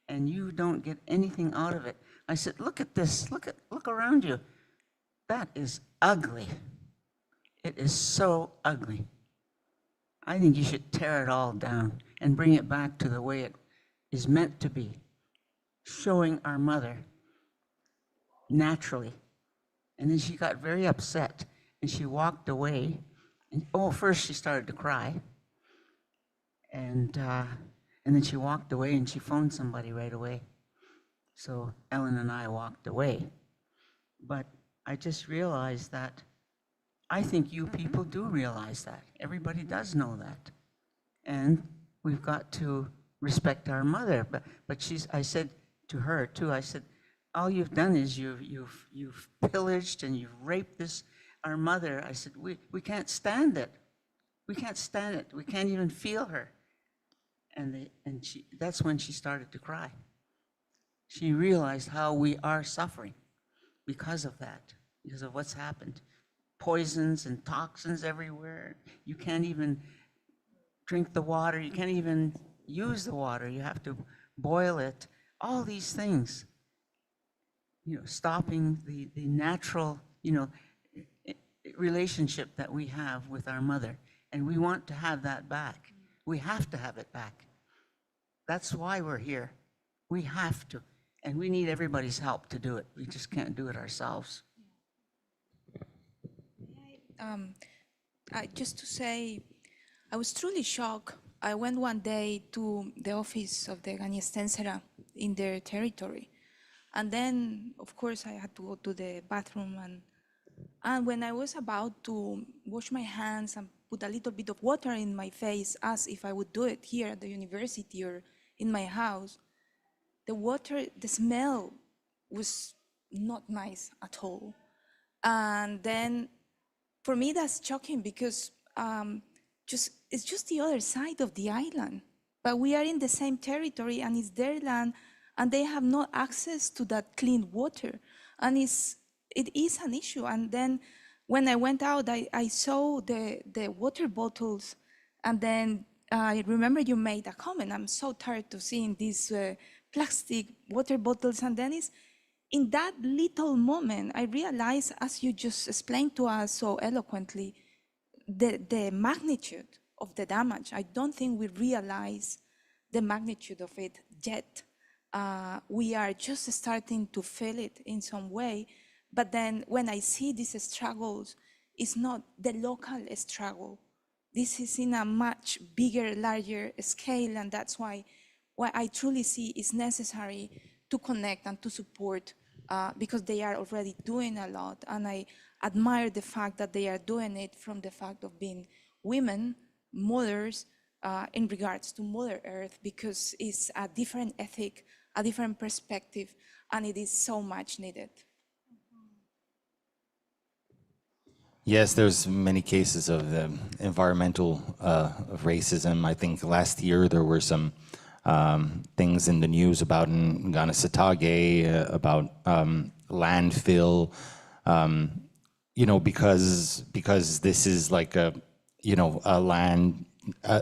and you don't get anything out of it. I said, look at this, look around you. That is ugly. It is so ugly. I think you should tear it all down and bring it back to the way it is meant to be, showing our mother naturally. And then she got very upset and she walked away. And first she started to cry. And then she walked away and she phoned somebody right away. So Ellen and I walked away. But I just realized that I think you people do realize that. Everybody does know that. And we've got to respect our mother. But I said to her too, I said, all you've done is you've pillaged and you've raped our mother. I said, we can't stand it. We can't stand it. We can't even feel her. And that's when she started to cry. She realized how we are suffering because of that, because of what's happened. Poisons and toxins everywhere. You can't even drink the water. You can't even use the water. You have to boil it. All these things, stopping the natural, relationship that we have with our mother. And we want to have that back. We have to have it back. That's why we're here. We have to. And we need everybody's help to do it. We just can't do it ourselves. Just to say, I was truly shocked. I went one day to the office of the Kahnistensera in their territory. And then, of course, I had to go to the bathroom. And when I was about to wash my hands and put a little bit of water in my face, as if I would do it here at the university or in my house, the smell was not nice at all. And then, for me, that's shocking because it's just the other side of the island. But we are in the same territory and it's their land and they have no access to that clean water. And it is an issue. And then when I went out, I saw the water bottles. And then I remember you made a comment. I'm so tired of seeing these plastic water bottles. And then in that little moment, I realized, as you just explained to us so eloquently, the magnitude of the damage. I don't think we realize the magnitude of it yet. We are just starting to feel it in some way. But then when I see these struggles, it's not the local struggle. This is in a much bigger, larger scale. And that's why I truly see it's necessary to connect and to support because they are already doing a lot. And I admire the fact that they are doing it from the fact of being women, mothers, in regards to Mother Earth, because it's a different ethic, a different perspective, and it is so much needed. Yes, there's many cases of environmental of racism. I think last year there were some things in the news about in Kahnistensera about landfill, because this is like a land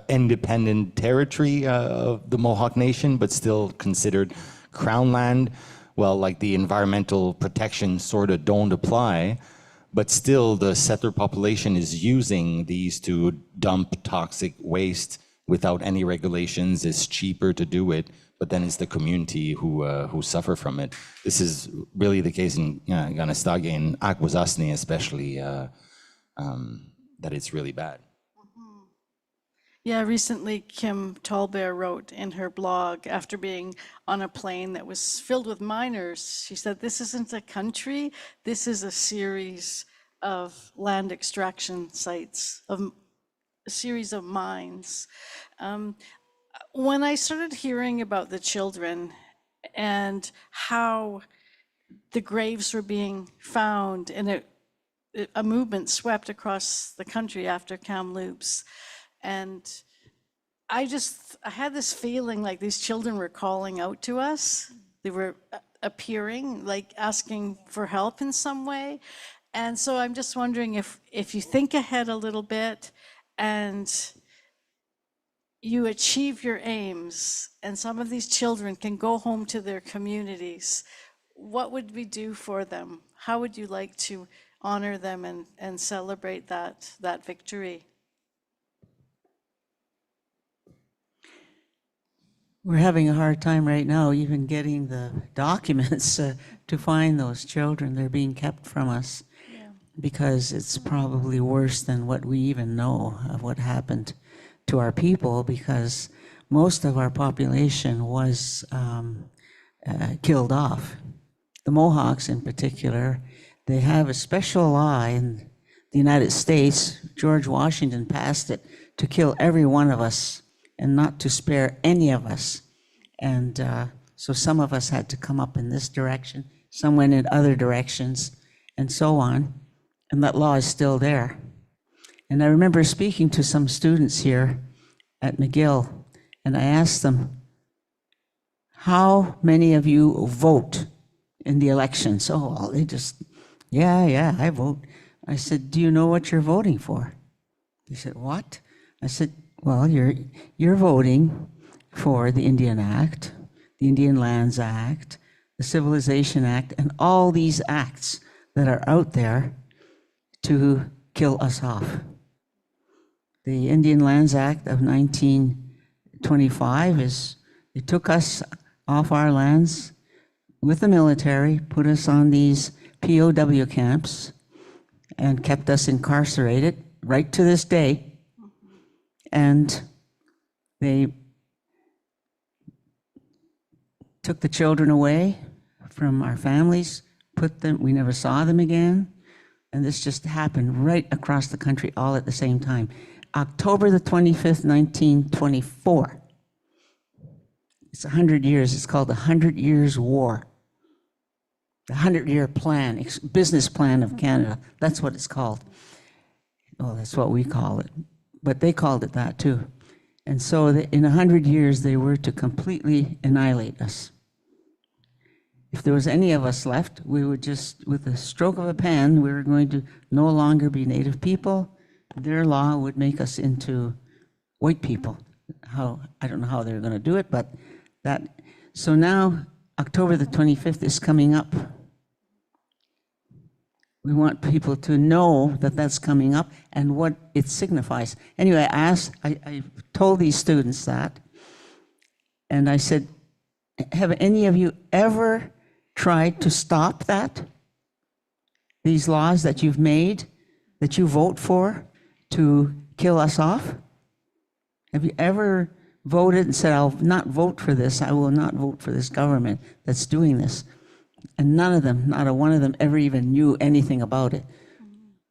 independent territory of the Mohawk Nation, but still considered crown land. Well, like the environmental protection sort of don't apply. But still, the settler population is using these to dump toxic waste without any regulations. It's cheaper to do it, but then it's the community who suffer from it. This is really the case in Kahnistensera, in Akwesasne especially, that it's really bad. Yeah, recently Kim Tallbear wrote in her blog, after being on a plane that was filled with miners, she said, this isn't a country, this is a series of land extraction sites, of a series of mines. When I started hearing about the children and how the graves were being found, and a movement swept across the country after Kamloops, and I had this feeling like these children were calling out to us. They were appearing, like asking for help in some way. And so I'm just wondering if you think ahead a little bit and you achieve your aims and some of these children can go home to their communities, what would we do for them? How would you like to honor them and celebrate that victory? We're having a hard time right now even getting the documents to find those children. They're being kept from us because it's probably worse than what we even know of what happened to our people, because most of our population was killed off. The Mohawks in particular, they have a special law in the United States. George Washington passed it to kill every one of us and not to spare any of us. And so some of us had to come up in this direction, some went in other directions, and so on. And that law is still there. And I remember speaking to some students here at McGill, and I asked them, how many of you vote in the elections? Oh, well, they just, yeah, I vote. I said, do you know what you're voting for? They said, what? I said, well, you're voting for the Indian Act, the Indian Lands Act, the Civilization Act, and all these acts that are out there to kill us off. The Indian Lands Act of 1925 it took us off our lands with the military, put us on these POW camps, and kept us incarcerated right to this day. And they took the children away from our families, we never saw them again. And this just happened right across the country all at the same time. October the 25th, 1924. It's 100 years. It's called the 100 Years' War. The 100-year plan, business plan of Canada. That's what it's called. Oh, that's what we call it. But they called it that too. And so in 100 years, they were to completely annihilate us. If there was any of us left, we would just, with a stroke of a pen, we were going to no longer be Native people. Their law would make us into white people. I don't know how they're going to do it, but that. So now, October the 25th is coming up. We want people to know that that's coming up and what it signifies. Anyway, I told these students that, and I said, have any of you ever tried to stop that? These laws that you've made, that you vote for to kill us off? Have you ever voted and said, I'll not vote for this, I will not vote for this government that's doing this? And none of them, not a one of them ever even knew anything about it.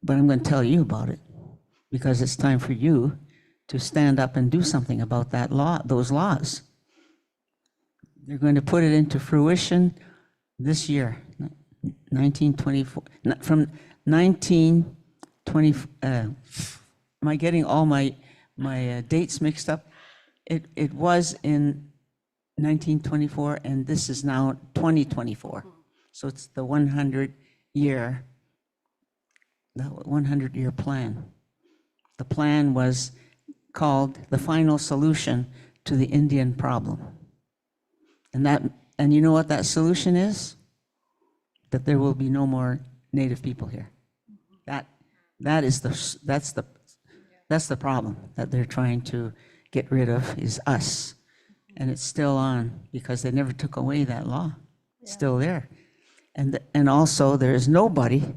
But I'm going to tell you about it, because it's time for you to stand up and do something about that law, those laws. They're going to put it into fruition this year, 1924, from 1920, am I getting all my dates mixed up? It was in 1924, and this is now 2024. So it's the 100-year plan. The plan was called the final solution to the Indian problem. And you know what that solution is? That there will be no more Native people here. That's the problem that they're trying to get rid of, is us. And it's still on because they never took away that law. It's still there. And also there is nobody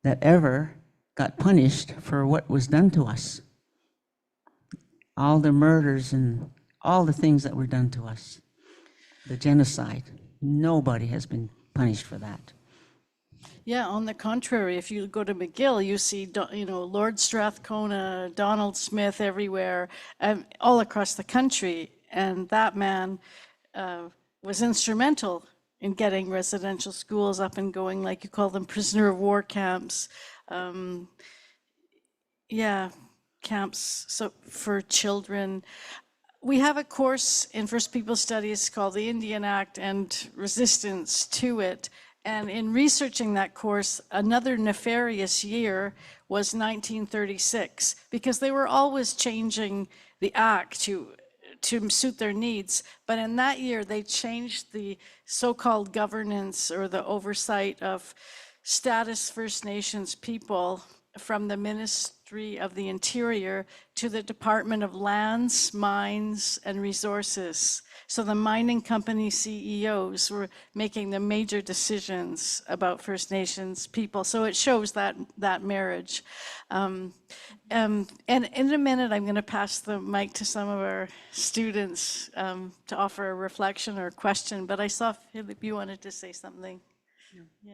that ever got punished for what was done to us. all the murders and all the things that were done to us, the genocide. Nobody has been punished for that. Yeah, on the contrary, if you go to McGill, you see, Lord Strathcona, Donald Smith everywhere, all across the country. And that man was instrumental in getting residential schools up and going, like you call them, prisoner of war camps. Camps for children. We have a course in First People Studies called the Indian Act and Resistance to it. And in researching that course, another nefarious year was 1936, because they were always changing the act to suit their needs. But in that year, they changed the so-called governance or the oversight of status First Nations people from the Ministry of the Interior to the Department of Lands, Mines, and Resources. So the mining company CEOs were making the major decisions about First Nations people. So it shows that marriage. And in a minute, I'm going to pass the mic to some of our students to offer a reflection or question. But I saw, Philip, you wanted to say something. Yeah.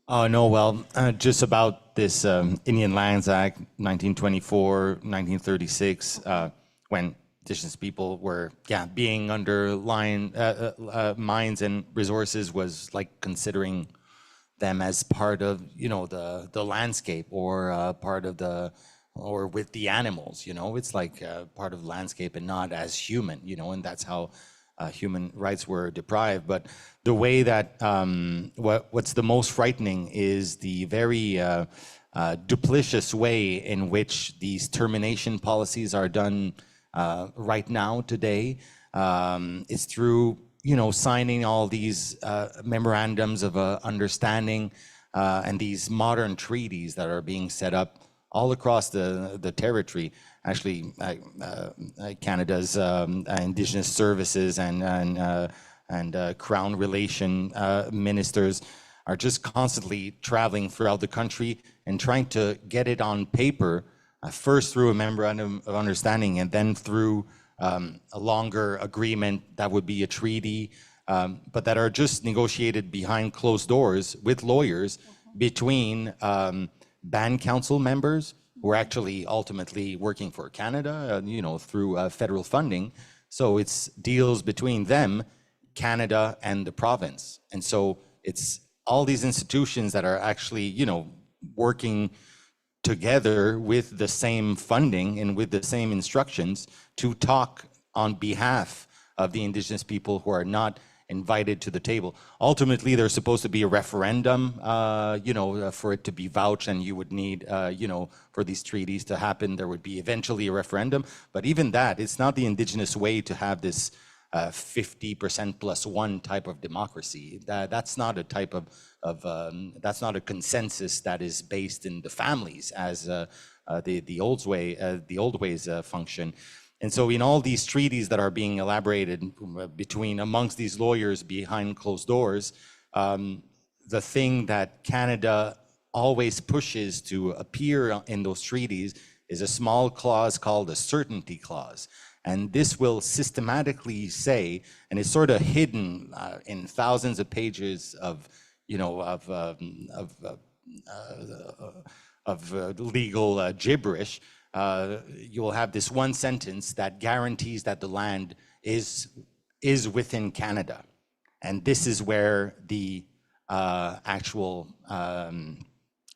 Oh, no, well, just about this Indian Lands Act, 1924, 1936, when Indigenous people were, being under mines and resources was like considering them as part of, the landscape or part of or with the animals, it's like part of the landscape and not as human, and that's how human rights were deprived. But the way that what's the most frightening is the very duplicitous way in which these termination policies are done right now today. It's through signing all these memorandums of understanding and these modern treaties that are being set up all across the territory. Actually, Canada's Indigenous services and Crown relation ministers are just constantly traveling throughout the country and trying to get it on paper, first through a memorandum of understanding and then through a longer agreement that would be a treaty, but that are just negotiated behind closed doors with lawyers between band council members who are actually ultimately working for Canada, through federal funding. So it's deals between them, Canada, and the province. And so it's all these institutions that are actually, working together with the same funding and with the same instructions to talk on behalf of the Indigenous people who are not invited to the table. Ultimately, there's supposed to be a referendum, for it to be vouched, and you would need, for these treaties to happen, there would be eventually a referendum. But even that, it's not the Indigenous way to have this 50% plus one type of democracy. That's not a type of that's not a consensus that is based in the families as the old ways function. And so in all these treaties that are being elaborated amongst these lawyers behind closed doors, the thing that Canada always pushes to appear in those treaties is a small clause called a certainty clause. And this will systematically say, and it's sort of hidden in thousands of pages of legal gibberish. You'll have this one sentence that guarantees that the land is within Canada. And this is where the actual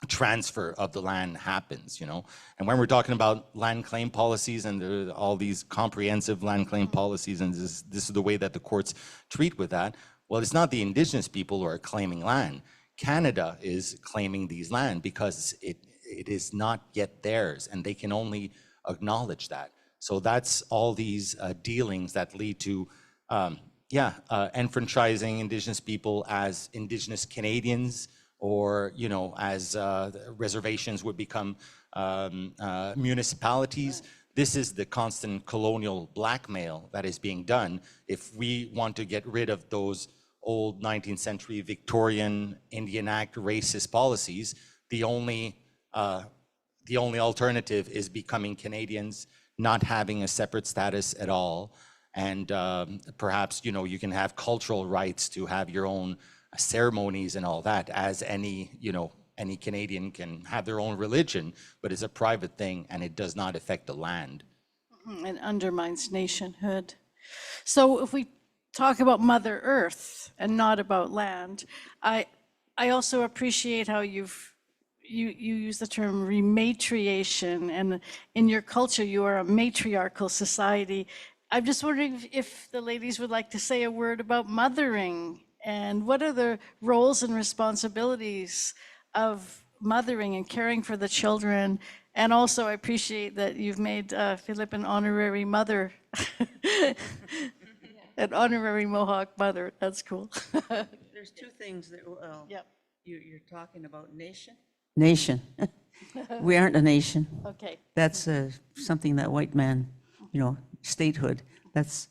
transfer of the land happens, And when we're talking about land claim policies and all these comprehensive land claim policies, and this is the way that the courts treat with that, well, it's not the Indigenous people who are claiming land. Canada is claiming these land because it is not yet theirs, and they can only acknowledge that. So that's all these dealings that lead to, enfranchising Indigenous people as Indigenous Canadians, or as reservations would become municipalities. This is the constant colonial blackmail that is being done. If we want to get rid of those old 19th century Victorian Indian Act racist policies, the only alternative is becoming Canadians, not having a separate status at all. And perhaps, you know, you can have cultural rights to have your own ceremonies and all that, as any, you know, any Canadian can have their own religion, but it's a private thing and it does not affect the land. And undermines nationhood. So if we talk about Mother Earth and not about land, I also appreciate how you use the term rematriation, and in your culture you are a matriarchal society. I'm just wondering if the ladies would like to say a word about mothering, and what are the roles and responsibilities of mothering and caring for the children. And also I appreciate that you've made Philip an honorary mother, an honorary Mohawk mother. That's cool. There's two things that, Yep. you're talking about nation. Nation. We aren't a nation. Okay. That's something that white man, you know, statehood. That's,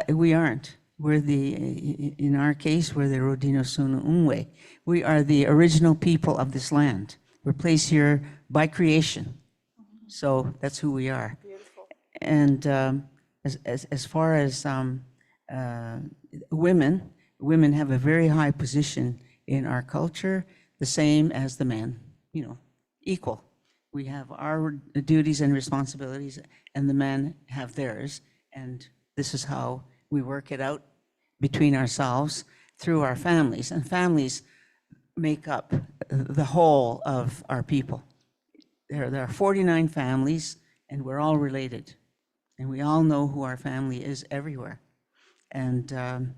we aren't. We're in our case, we're the Rodino Sunu Umwe. We are the original people of this land. We're placed here by creation. So that's who we are. Beautiful. And as far as women have a very high position in our culture, the same as the men, you know, equal. We have our duties and responsibilities, and the men have theirs. And this is how we work it out between ourselves through our families. And families make up the whole of our people. There are 49 families, and we're all related. And we all know who our family is everywhere. And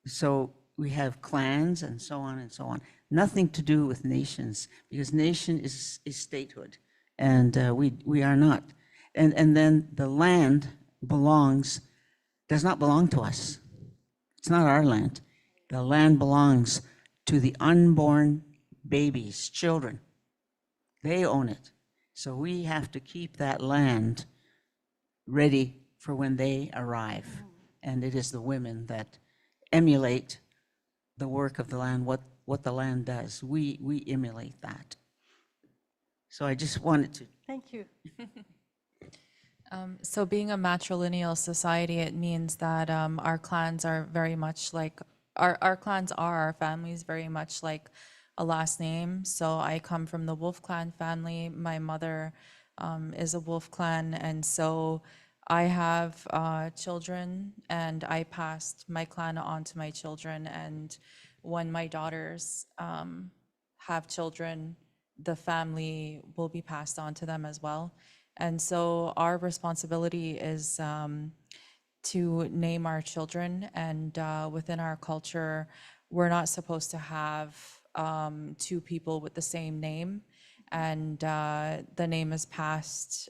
so we have clans and so on and so on. Nothing to do with nations, because nation is statehood, and we are not. And then the land does not belong to us. It's not our land. The land belongs to the unborn babies, children. They own it. So we have to keep that land ready for when they arrive. And it is the women that emulate the work of the land, what the land does. We emulate that. So I just wanted to. Thank you. So being a matrilineal society, it means that our clans are very much like, our clans are our families, very much like a last name. So I come from the Wolf Clan family. My mother is a Wolf Clan, and so I have children, and I passed my clan on to my children. And when my daughters have children, the family will be passed on to them as well. And so our responsibility is to name our children, and within our culture, we're not supposed to have two people with the same name, and the name is passed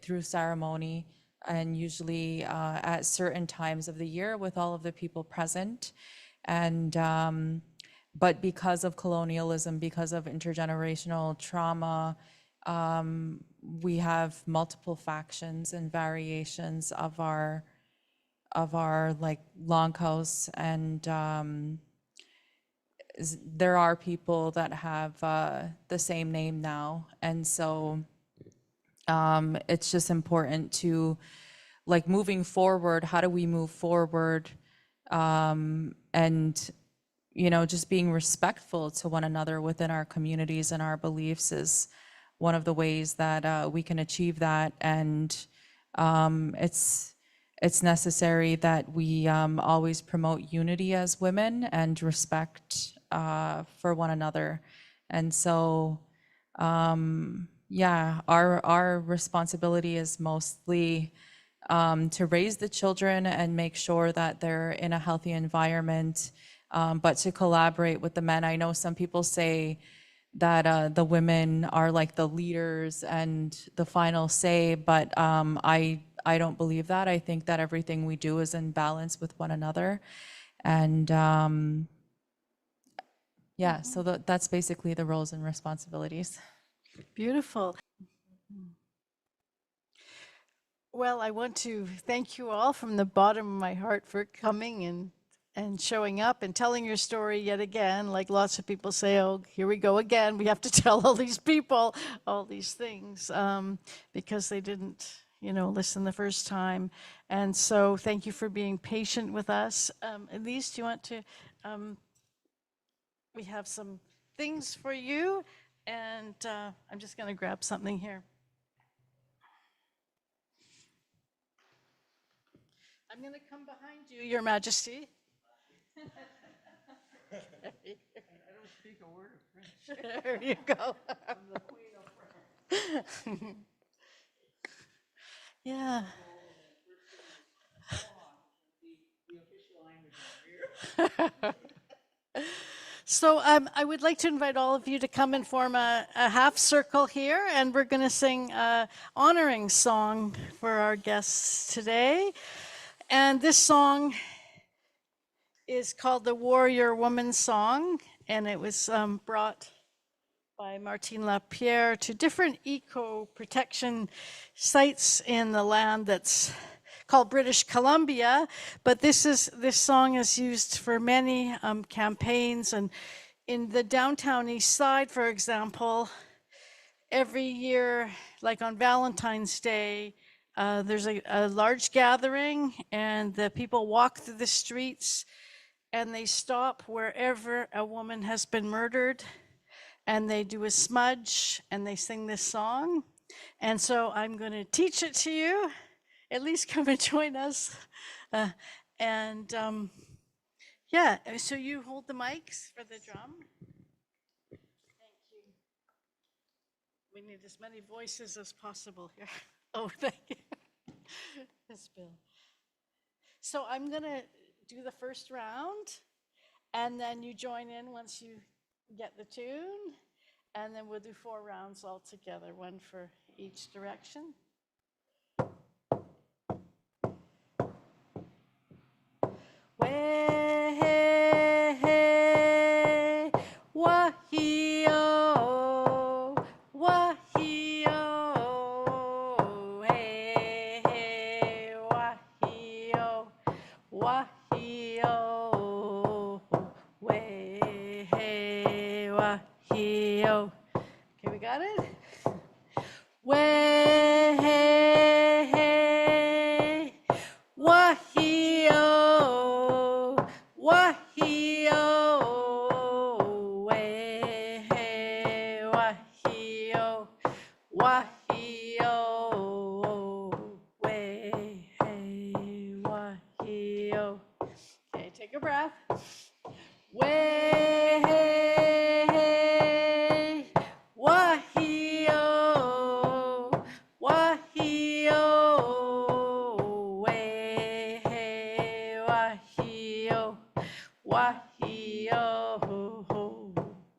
through ceremony, and usually at certain times of the year with all of the people present. And but because of colonialism, because of intergenerational trauma, we have multiple factions and variations of our like longhouse, and there are people that have the same name now. And so it's just important to, like, moving forward, how do we move forward, and you know, just being respectful to one another within our communities and our beliefs is one of the ways that we can achieve that. And it's necessary that we always promote unity as women and respect for one another. And so, yeah, our responsibility is mostly to raise the children and make sure that they're in a healthy environment, but to collaborate with the men. I know some people say that the women are like the leaders and the final say, but I don't believe that. I think that everything we do is in balance with one another. And yeah, so that's basically the roles and responsibilities. Beautiful. Well, I want to thank you all from the bottom of my heart for coming and showing up and telling your story yet again. Like lots of people say, oh, here we go again. We have to tell all these people all these things because they didn't, listen the first time. And so thank you for being patient with us. Elise, do you want to, we have some things for you, and I'm just going to grab something here. I'm going to come behind you, Your Majesty. I don't speak a word of French. There you go. I'm the Queen of France. Yeah. So I would like to invite all of you to come and form a half circle here, and we're going to sing an honoring song for our guests today. And this song is called the Warrior Woman Song, and it was brought by Martine Lapierre to different eco-protection sites in the land that's called British Columbia. But this song is used for many campaigns, and in the downtown east side, for example, every year, like on Valentine's Day, there's a large gathering, and the people walk through the streets, and they stop wherever a woman has been murdered, and they do a smudge, and they sing this song. And so I'm going to teach it to you. At least come and join us. Yeah, so you hold the mics for the drum. Thank you. We need as many voices as possible here. Oh, thank you. This Bill. So I'm going to do the first round, and then you join in once you get the tune, and then we'll do 4 rounds all together, one for each direction. Wahio, wahio, hey, hey, wahio, wahio, way, hey, wahio. Okay, we got it? Way, hey, hey, wahio, wahio, way, hey, wahio, wahio, way, hey, wahio. Okay, take a breath. Way, hey, hey, wahio, wahio, way, hey, wahio, wahio.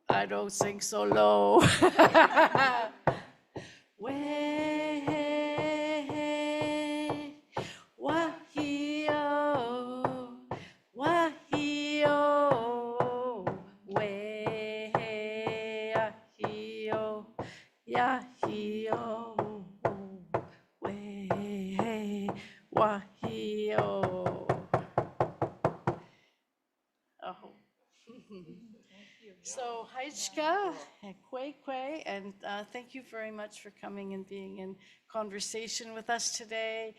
I don't sing so low. Way, hey, hey, wahio, wahio, way, hey, ahio, yahio, way, hey, wahio. Oh. So, Haichka and Kineweskwêw, and thank you very much for coming and being in conversation with us today.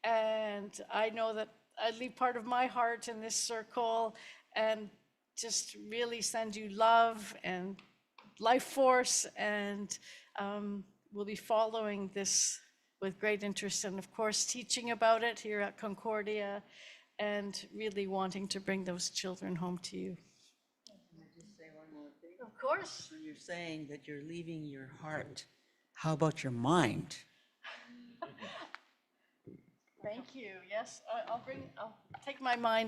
And I know that I leave part of my heart in this circle, and just really send you love and life force, and we'll be following this with great interest, and of course teaching about it here at Concordia, and really wanting to bring those children home to you. Can I just say one more thing? Of course. When you're saying that you're leaving your heart, how about your mind? Thank you. Yes, I'll take my mind